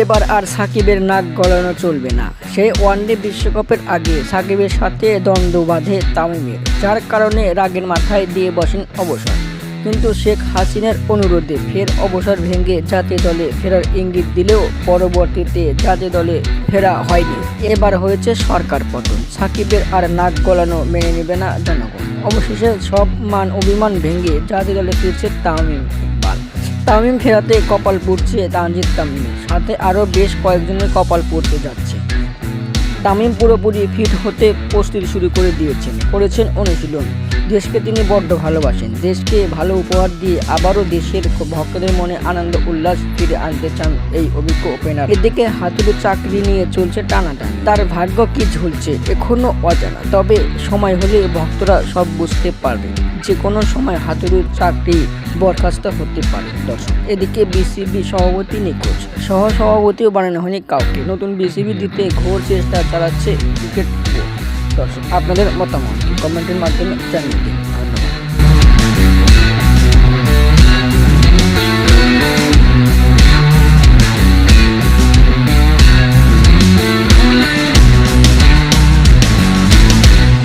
এবার আর সাকিবের নাক গলানো চলবে না। সেই ওয়ানডে বিশ্বকাপের আগে সাকিবের সাথে দ্বন্দ্ব বাঁধে তামিমের, যার কারণে রাগের মাথায় দিয়ে বসেন অবসর। কিন্তু শেখ হাসিনার অনুরোধে ফের অবসর ভেঙে জাতীয় দলে ফেরার ইঙ্গিত দিলেও পরবর্তীতে জাতীয় দলে ফেরা হয়নি। এবার হয়েছে সরকার পতন, সাকিবের আর নাক গলানো মেনে নেবে না জনগণ। অবশেষে সব মান অভিমান ভেঙে জাতীয় দলে ফিরছে তামিম ইকবাল। তামিম ফেরাতে কপাল পুড়ছে তানজিদ তামিমের, সাথে আরও বেশ কয়েকজনের কপাল পুড়তে যাচ্ছে। তামিম পুরোপুরি ফিট হতে প্রস্তুতি শুরু করে দিয়েছেন, করেছেন অনুশীলন। দেশকে তিনি বড্ড ভালোবাসেন, দেশকে ভালো উপহার দিয়ে আবারও দেশের ভক্তদের মনে আনন্দ উল্লাস ফিরে আনতে চান এই অভিজ্ঞ ওপেনার। এদিকে হাতুড়ির চাকরি নিয়ে চলছে টানাটানি, তার ভাগ্য কি ঝুলছে এখনো অজানা। তবে সময় হলে ভক্তরা সব বুঝতে পারবে, যে কোনো সময় হাতুড়ির চাকরি বরখাস্ত হতে পারে দর্শক। এদিকে বিসিবি সভাপতি নিখোঁজ, সহসভাপতিও বানানো হয়নি কাউকে, নতুন বিসিবি দিতে ঘোর চেষ্টা চালাচ্ছে ক্রিকেট বোর্ড। দর্শক, আপনাদের মতামত কমেন্টের মাধ্যমে জানিয়ে দিন।